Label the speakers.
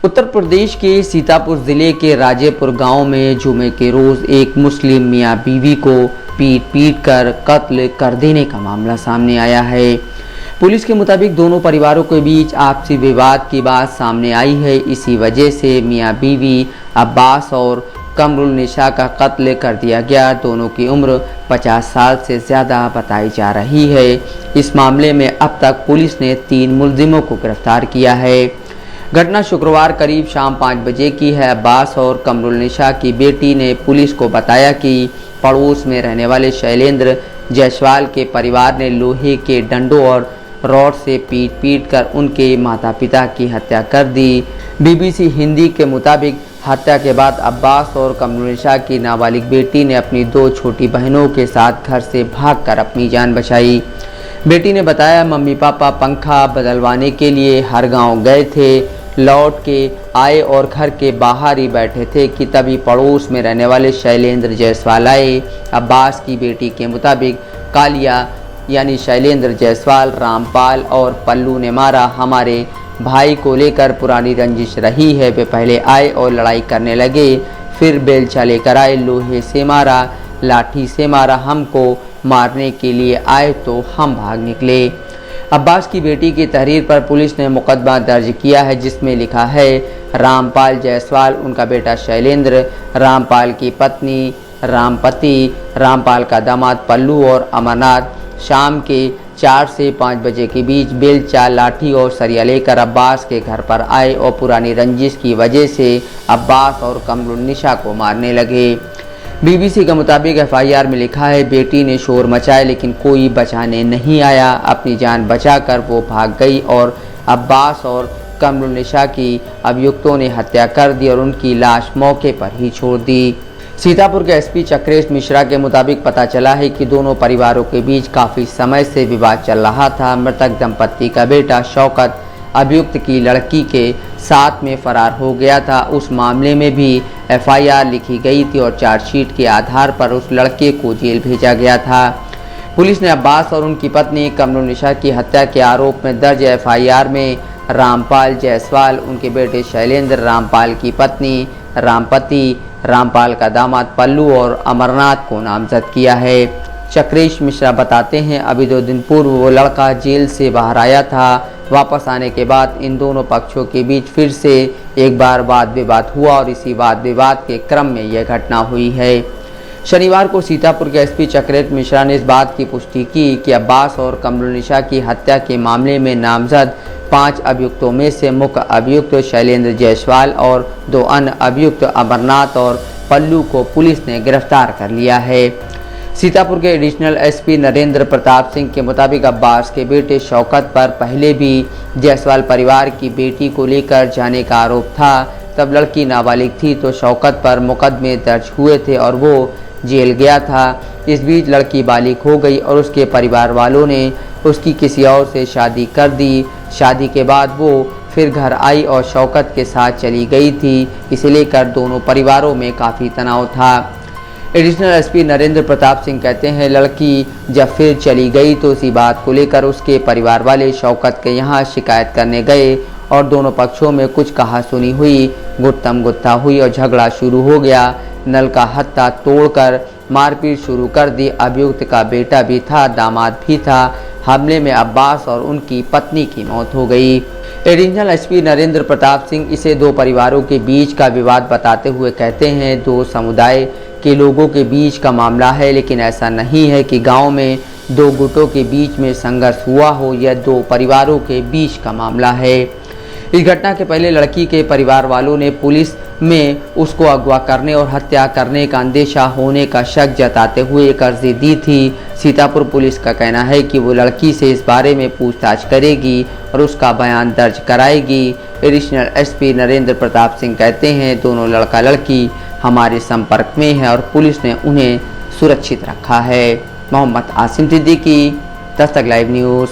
Speaker 1: उत्तर प्रदेश के सीतापुर जिले के राजेपुर गांव में जुमे के रोज एक मुस्लिम मियां बीवी को पीट कर कत्ल कर देने का मामला सामने आया है। पुलिस के मुताबिक दोनों परिवारों के बीच आपसी विवाद की बात सामने आई है। इसी वजह से मियां बीवी अब्बास और कमरुलनिसा का कत्ल कर दिया गया। दोनों की उम्र 50 साल से ज़्यादा बताई जा रही है। इस मामले में अब तक पुलिस ने 3 मुलजिमों को गिरफ्तार किया है। घटना शुक्रवार करीब शाम 5 बजे की है। अब्बास और कमरुलनिसा की बेटी ने पुलिस को बताया कि पड़ोस में रहने वाले शैलेंद्र जायसवाल के परिवार ने लोहे के डंडों और रॉड से पीट कर उनके माता पिता की हत्या कर दी। BBC हिंदी के मुताबिक हत्या के बाद अब्बास और कमरुलनिसा की नाबालिग बेटी ने अपनी 2 छोटी बहनों के साथ घर से भागकर अपनी जान बचाई। बेटी ने बताया, मम्मी पापा पंखा बदलवाने के लिए हर गांव गए थे। लौट के आए और घर के बाहर ही बैठे थे कि तभी पड़ोस में रहने वाले शैलेंद्र जायसवाल आए। अब्बास की बेटी के मुताबिक कालिया यानी शैलेंद्र जायसवाल, रामपाल और पल्लू ने मारा। हमारे भाई को लेकर पुरानी रंजिश रही है। वे पहले आए और लड़ाई करने लगे, फिर बेलचा लेकर आए, लोहे से मारा, लाठी से मारा। हमको मारने के लिए आए तो हम भाग निकले। अब्बास की बेटी की तहरीर पर पुलिस ने मुकदमा दर्ज किया है, जिसमें लिखा है रामपाल जायसवाल, उनका बेटा शैलेंद्र, रामपाल की पत्नी रामपति, रामपाल का दामाद पल्लू और अमरनाथ शाम के 4 से 5 बजे के बीच बेलचा, लाठी और सरिया लेकर अब्बास के घर पर आए और पुरानी रंजिश की वजह से अब्बास और कमरुलनिसा को मारने लगे। BBC के मुताबिक FIR में लिखा है, बेटी ने शोर मचाया लेकिन कोई बचाने नहीं आया। अपनी जान बचाकर वो भाग गई और अब्बास और कमरुलनिसा की अभियुक्तों ने हत्या कर दी और उनकी लाश मौके पर ही छोड़ दी। सीतापुर के SP चक्रेश मिश्रा के मुताबिक पता चला है कि दोनों परिवारों के बीच काफ़ी समय से विवाद चल रहा था। मृतक दंपत्ति का बेटा शौकत अभियुक्त की लड़की के साथ में फरार हो गया था। उस मामले में भी FIR लिखी गई थी और चार्जशीट के आधार पर उस लड़के को जेल भेजा गया था। पुलिस ने अब्बास और उनकी पत्नी कमरुलनिसा की हत्या के आरोप में दर्ज FIR में रामपाल जायसवाल, उनके बेटे शैलेंद्र, रामपाल की पत्नी रामपति, रामपाल का दामाद पल्लू और अमरनाथ को नामजद किया है। चक्रेश मिश्रा बताते हैं, अभी 2 दिन पूर्व वो लड़का जेल से बाहर आया था। वापस आने के बाद इन दोनों पक्षों के बीच फिर से एक बार वाद विवाद हुआ और इसी वाद विवाद के क्रम में यह घटना हुई है। शनिवार को सीतापुर के SP चक्रेश मिश्रा ने इस बात की पुष्टि की कि अब्बास और कमरुलनिसा की हत्या के मामले में नामजद 5 अभियुक्तों में से मुख्य अभियुक्त शैलेंद्र जायसवाल और 2 अन्य अभियुक्त अमरनाथ और पल्लू को पुलिस ने गिरफ्तार कर लिया है। सीतापुर के एडिशनल SP नरेंद्र प्रताप सिंह के मुताबिक अब्बास के बेटे शौकत पर पहले भी जायसवाल परिवार की बेटी को लेकर जाने का आरोप था। तब लड़की नाबालिग थी तो शौकत पर मुकदमे दर्ज हुए थे और वो जेल गया था। इस बीच लड़की बालिग हो गई और उसके परिवार वालों ने उसकी किसी और से शादी कर दी। शादी के बाद वो फिर घर आई और शौकत के साथ चली गई थी। इसे लेकर दोनों परिवारों में काफ़ी तनाव था। एडिशनल SP नरेंद्र प्रताप सिंह कहते हैं, लड़की जब फिर चली गई तो इसी बात को लेकर उसके परिवार वाले शौकत के यहाँ शिकायत करने गए और दोनों पक्षों में कुछ कहासुनी हुई, गुत्थम गुत्था हुई और झगड़ा शुरू हो गया। नल का हत्था तोड़कर मारपीट शुरू कर दी। अभियुक्त का बेटा भी था, दामाद भी था। हमले में अब्बास और उनकी पत्नी की मौत हो गई। एडिशनल SP नरेंद्र प्रताप सिंह इसे 2 परिवारों के बीच का विवाद बताते हुए कहते हैं, 2 समुदाय के लोगों के बीच का मामला है, लेकिन ऐसा नहीं है कि गांव में 2 गुटों के बीच में संघर्ष हुआ हो। यह 2 परिवारों के बीच का मामला है। इस घटना के पहले लड़की के परिवार वालों ने पुलिस में उसको अगवा करने और हत्या करने का अंदेशा होने का शक जताते हुए एक अर्जी दी थी। सीतापुर पुलिस का कहना है कि वो लड़की से इस बारे में पूछताछ करेगी और उसका बयान दर्ज कराएगी। एडिशनल SP नरेंद्र प्रताप सिंह कहते हैं, दोनों लड़का लड़की हमारे संपर्क में है और पुलिस ने उन्हें सुरक्षित रखा है। Mohammad Asim Siddiqui, Dastak live news.